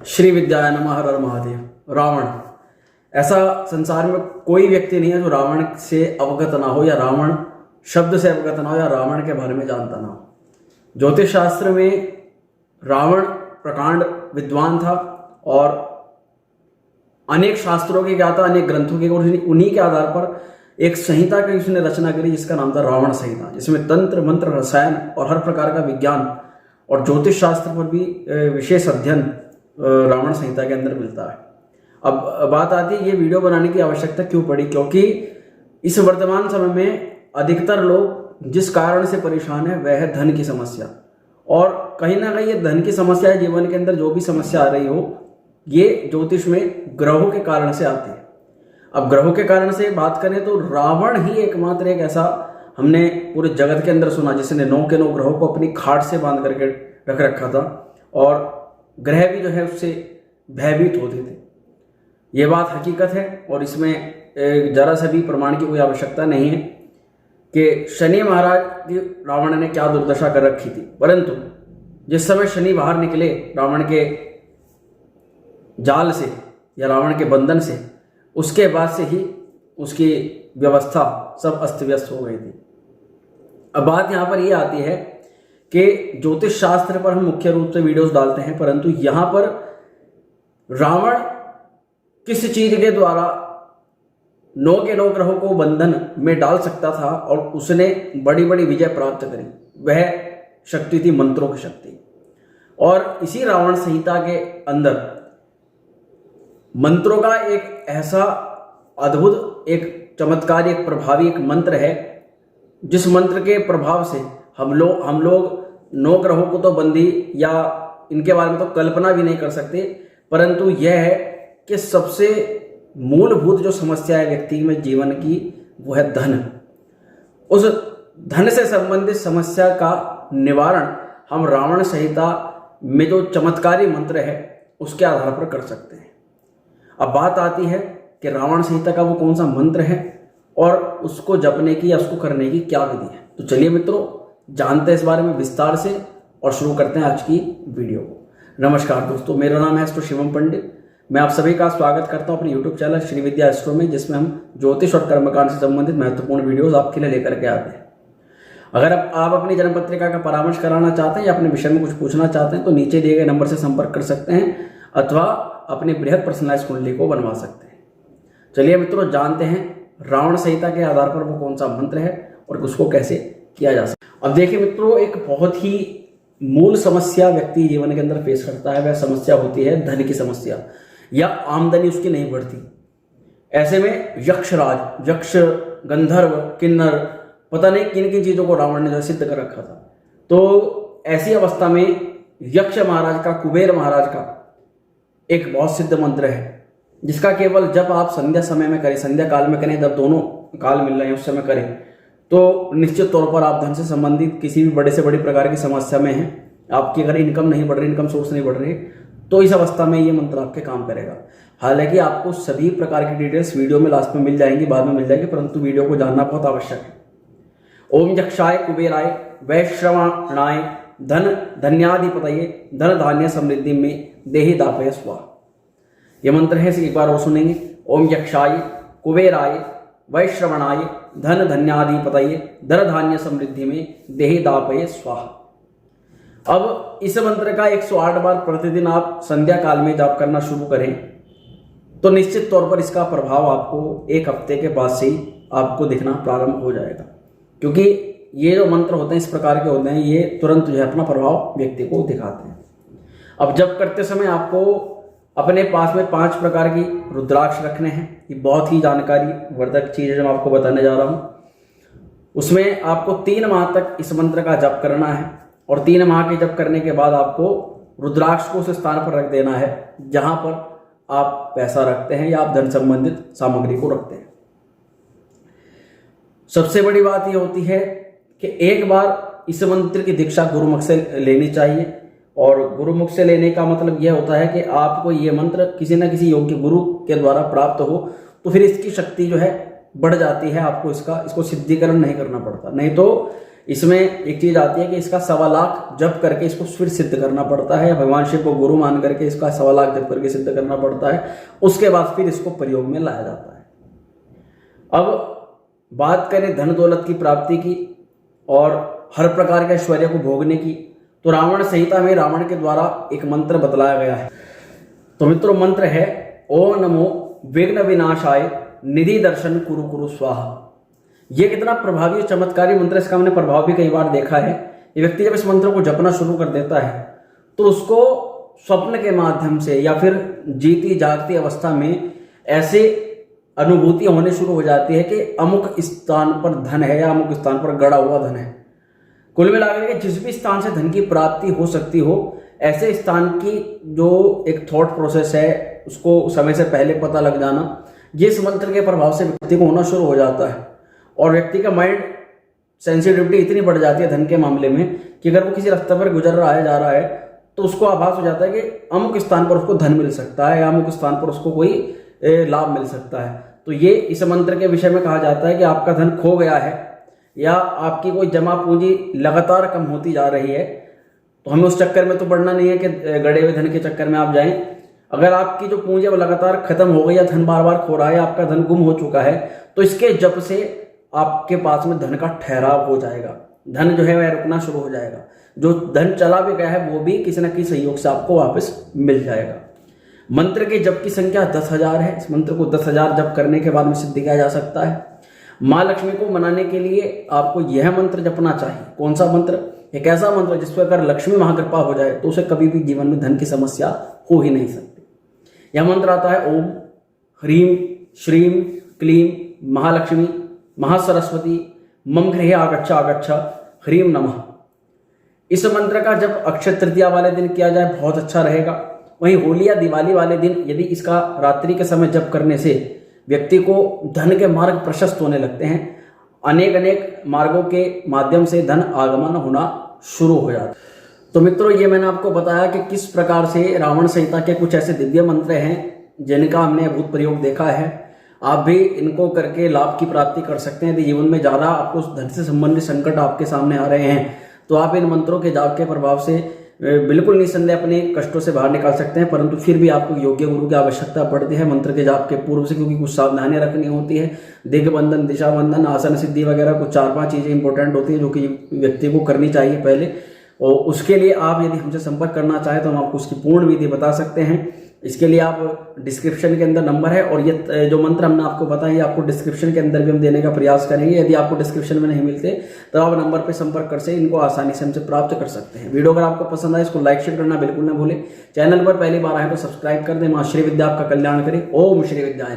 श्री विद्याय नमः। हर हर महादेव। रावण, ऐसा संसार में कोई व्यक्ति नहीं है जो रावण से अवगत ना हो या रावण शब्द से अवगत ना हो या रावण के बारे में जानता ना हो। ज्योतिष शास्त्र में रावण प्रकांड विद्वान था और अनेक शास्त्रों के ज्ञाता, अनेक ग्रंथों के, उन्हीं के आधार पर एक संहिता की उसने रचना करी जिसका नाम था रावण संहिता, जिसमें तंत्र मंत्र रसायन और हर प्रकार का विज्ञान और ज्योतिष शास्त्र पर भी विशेष अध्ययन रावण संहिता के अंदर मिलता है। अब बात आती है ये वीडियो बनाने की आवश्यकता क्यों पड़ी, क्योंकि इस वर्तमान समय में अधिकतर लोग जिस कारण से परेशान है वह है धन की समस्या। और कहीं ना कहीं ये धन की समस्या है, जीवन के अंदर जो भी समस्या आ रही हो, ये ज्योतिष में ग्रहों के कारण से आती है। अब ग्रहों के कारण से बात करें तो रावण ही एकमात्र एक ऐसा हमने पूरे जगत के अंदर सुना जिसने 9 के 9 ग्रहों को अपनी खाट से बांध करके रख रखा था और ग्रह भी जो है उससे भयभीत होते थे। ये बात हकीकत है और इसमें जरा सा भी प्रमाण की कोई आवश्यकता नहीं है कि शनि महाराज की रावण ने क्या दुर्दशा कर रखी थी। परंतु जिस समय शनि बाहर निकले रावण के जाल से या रावण के बंधन से, उसके बाद से ही उसकी व्यवस्था सब अस्त व्यस्त हो गई थी। अब बात यहाँ पर यह आती है कि ज्योतिष शास्त्र पर हम मुख्य रूप से वीडियोस डालते हैं, परंतु यहाँ पर रावण किस चीज के द्वारा 9 के 9 ग्रहों को बंधन में डाल सकता था और उसने बड़ी बड़ी विजय प्राप्त करी, वह शक्ति थी मंत्रों की शक्ति। और इसी रावण संहिता के अंदर मंत्रों का एक ऐसा अद्भुत, एक चमत्कारी, एक प्रभावी एक मंत्र है जिस मंत्र के प्रभाव से हम लोग 9 ग्रहों को तो बंदी या इनके बारे में तो कल्पना भी नहीं कर सकते, परंतु यह है कि सबसे मूलभूत जो समस्या है व्यक्ति में जीवन की वो है धन। उस धन से संबंधित समस्या का निवारण हम रावण संहिता में जो चमत्कारी मंत्र है उसके आधार पर कर सकते हैं। अब बात आती है कि रावण संहिता का वो कौन सा मंत्र है और उसको जपने की या उसको करने की क्या विधि है। तो चलिए मित्रों, जानते हैं इस बारे में विस्तार से और शुरू करते हैं आज की वीडियो को। नमस्कार दोस्तों, मेरा नाम है एस्ट्रो शिवम पंडित। मैं आप सभी का स्वागत करता हूं अपने यूट्यूब चैनल श्री विद्या एस्ट्रो में, जिसमें हम ज्योतिष और कर्मकांड से संबंधित महत्वपूर्ण वीडियोस आपके लिए लेकर के आते हैं। अगर आप अपनी जन्म पत्रिका का परामर्श कराना चाहते हैं या अपने विषय में कुछ पूछना चाहते हैं तो नीचे दिए गए नंबर से संपर्क कर सकते हैं अथवा अपनी बृहद पर्सनलाइज कुंडली को बनवा सकते हैं। चलिए मित्रों, जानते हैं रावण संहिता के आधार पर वो कौन सा मंत्र है और उसको कैसे किया जा सकता है। अब देखिए मित्रों, एक बहुत ही मूल समस्या व्यक्ति जीवन के अंदर फेस करता है, वह समस्या होती है धन की समस्या या आमदनी उसकी नहीं बढ़ती। ऐसे में यक्षराज, यक्ष, गंधर्व, किन्नर, पता नहीं किन किन चीजों को रावण ने जो सिद्ध कर रखा था। तो ऐसी अवस्था में यक्ष महाराज का, कुबेर महाराज का एक बहुत सिद्ध मंत्र है जिसका केवल जब आप संध्या समय में करें, संध्या काल में करें, जब दोनों काल मिल रहे हैं उस समय करें, तो निश्चित तौर पर आप धन से संबंधित किसी भी बड़े से बड़ी प्रकार की समस्या में हैं, आपकी अगर इनकम नहीं बढ़ रही, इनकम सोर्स नहीं बढ़ रही, तो इस अवस्था में ये मंत्र आपके काम करेगा। हालांकि आपको सभी प्रकार की डिटेल्स वीडियो में लास्ट में मिल जाएंगी, बाद में मिल जाएंगी, परंतु वीडियो को जानना बहुत आवश्यक है। ओम यक्षाय कुबेराय वैश्रवणाय धन धन्याधिपतये धन धान्य समृद्धि में देहि दापय स्वाहा। यह मंत्र है, एक बार और सुनेंगे। ओम यक्षाय कुबेराय वैश्रवणाय धन धन्याधिपतये धन धान्य समृद्धि में देहि दापय स्वाहा। अब इस मंत्र का 108 बार प्रतिदिन आप संध्या काल में जाप करना शुरू करें तो निश्चित तौर पर इसका प्रभाव आपको 1 हफ्ते के बाद से ही आपको दिखना प्रारंभ हो जाएगा, क्योंकि ये जो मंत्र होते हैं इस प्रकार के होते हैं, ये तुरंत जो है अपना प्रभाव व्यक्ति को दिखाते हैं। अब जब करते समय आपको अपने पास में 5 प्रकार की रुद्राक्ष रखने हैं। ये बहुत ही जानकारी वर्धक चीज है जो मैं आपको बताने जा रहा हूं। उसमें आपको 3 माह तक इस मंत्र का जप करना है और 3 माह के जप करने के बाद आपको रुद्राक्ष को उस स्थान पर रख देना है जहां पर आप पैसा रखते हैं या आप धन संबंधित सामग्री को रखते हैं। सबसे बड़ी बात यह होती है कि एक बार इस मंत्र की दीक्षा गुरुमुख से लेनी चाहिए, और गुरुमुख से लेने का मतलब यह होता है कि आपको ये मंत्र किसी न किसी योग्य गुरु के द्वारा प्राप्त हो, तो फिर इसकी शक्ति जो है बढ़ जाती है, आपको इसको सिद्धिकरण नहीं करना पड़ता। नहीं तो इसमें एक चीज आती है कि इसका 1.25 लाख जप करके इसको फिर सिद्ध करना पड़ता है, या भगवान शिव को गुरु मान करके इसका 1.25 लाख जप करके सिद्ध करना पड़ता है। उसके बाद फिर इसको प्रयोग में लाया जाता है। अब बात करें धन दौलत की प्राप्ति की और हर प्रकार के ऐश्वर्य को भोगने की, तो रावण संहिता में रावण के द्वारा एक मंत्र बतलाया गया है। तो मित्रों ये है ओम नमो विघ्न विनाशाय निधि दर्शन कुरु कुरु स्वाहा। ये कितना प्रभावी और चमत्कारी मंत्र है, इसका हमने प्रभाव भी कई बार देखा है। ये व्यक्ति जब इस मंत्र को जपना शुरू कर देता है तो उसको स्वप्न के माध्यम से या फिर जीती जागती अवस्था में ऐसे अनुभूति होने शुरू हो जाती है कि अमुक स्थान पर धन है या अमुक स्थान पर गड़ा हुआ धन है। कुल मिलाकर के जिस भी स्थान से धन की प्राप्ति हो सकती हो, ऐसे स्थान की जो एक थॉट प्रोसेस है उसको समय से पहले पता लग जाना, ये इस मंत्र के प्रभाव से व्यक्ति को होना शुरू हो जाता है। और व्यक्ति का माइंड सेंसिटिविटी इतनी बढ़ जाती है धन के मामले में कि अगर वो किसी रास्ते पर गुजर रहा है, जा रहा है, तो उसको आभास हो जाता है कि अमुक स्थान पर उसको धन मिल सकता है या अमुक स्थान पर उसको कोई लाभ मिल सकता है। तो ये इस मंत्र के विषय में कहा जाता है कि आपका धन खो गया है या आपकी कोई जमा पूंजी लगातार कम होती जा रही है, तो हमें उस चक्कर में तो पड़ना नहीं है कि गड़े हुए धन के चक्कर में आप जाएं। अगर आपकी जो पूंजी वो लगातार खत्म हो गई या धन बार बार खो रहा है, आपका धन गुम हो चुका है, तो इसके जप से आपके पास में धन का ठहराव हो जाएगा, धन जो है वह रुकना शुरू हो जाएगा। जो धन चला भी गया है वो भी किसी न किसी सहयोग से आपको वापस मिल जाएगा। मंत्र के जप की संख्या 10,000 है। इस मंत्र को 10,000 जप करने के बाद में सिद्ध किया जा सकता है। माँ लक्ष्मी को मनाने के लिए आपको यह मंत्र जपना चाहिए। कौन सा मंत्र? एक ऐसा मंत्र जिस पर अगर लक्ष्मी महाकृपा हो जाए तो उसे कभी भी जीवन में धन की समस्या हो ही नहीं सकती। यह मंत्र आता है ओम ह्रीम श्रीम क्लीम महालक्ष्मी महासरस्वती मम गृहे आगच्छ आगच्छ ह्रीम नमः। इस मंत्र का जब अक्षय तृतीया वाले दिन किया जाए बहुत अच्छा रहेगा। वहीं होली या दिवाली वाले दिन यदि इसका रात्रि के समय जप करने से व्यक्ति को धन के मार्ग प्रशस्त होने लगते हैं, अनेक अनेक मार्गों के माध्यम से धन आगमन होना शुरू हो जाता है। तो मित्रों ये मैंने आपको बताया कि किस प्रकार से रावण संहिता के कुछ ऐसे दिव्य मंत्र हैं जिनका हमने अभूत प्रयोग देखा है। आप भी इनको करके लाभ की प्राप्ति कर सकते हैं। यदि जीवन में ज़्यादा आपको धन से संबंधित संकट आपके सामने आ रहे हैं तो आप इन मंत्रों के जाप के प्रभाव से बिल्कुल निसंदेह अपने कष्टों से बाहर निकाल सकते हैं। परंतु फिर भी आपको योग्य गुरु की आवश्यकता पड़ती है मंत्र के जाप के पूर्व से, क्योंकि कुछ सावधानियां रखनी होती है। दिग्बंधन, दिशाबंधन, आसन सिद्धि वगैरह कुछ 4-5 चीज़ें इंपॉर्टेंट होती हैं जो कि व्यक्ति को करनी चाहिए पहले। और उसके लिए आप यदि हमसे संपर्क करना चाहें तो हम आपको उसकी पूर्ण विधि बता सकते हैं। इसके लिए आप डिस्क्रिप्शन के अंदर नंबर है और ये जो मंत्र हमने आपको बताया आपको डिस्क्रिप्शन के अंदर भी हम देने का प्रयास करेंगे। यदि आपको डिस्क्रिप्शन में नहीं मिलते तो आप नंबर पर संपर्क कर से इनको आसानी से हमसे प्राप्त कर सकते हैं। वीडियो अगर आपको पसंद आए इसको लाइक शेयर करना बिल्कुल ना भूलें। चैनल पर पहली बार आए तो सब्सक्राइब कर दें। मां श्री विद्या आपका कल्याण करें। ओम श्री विद्याय नमः।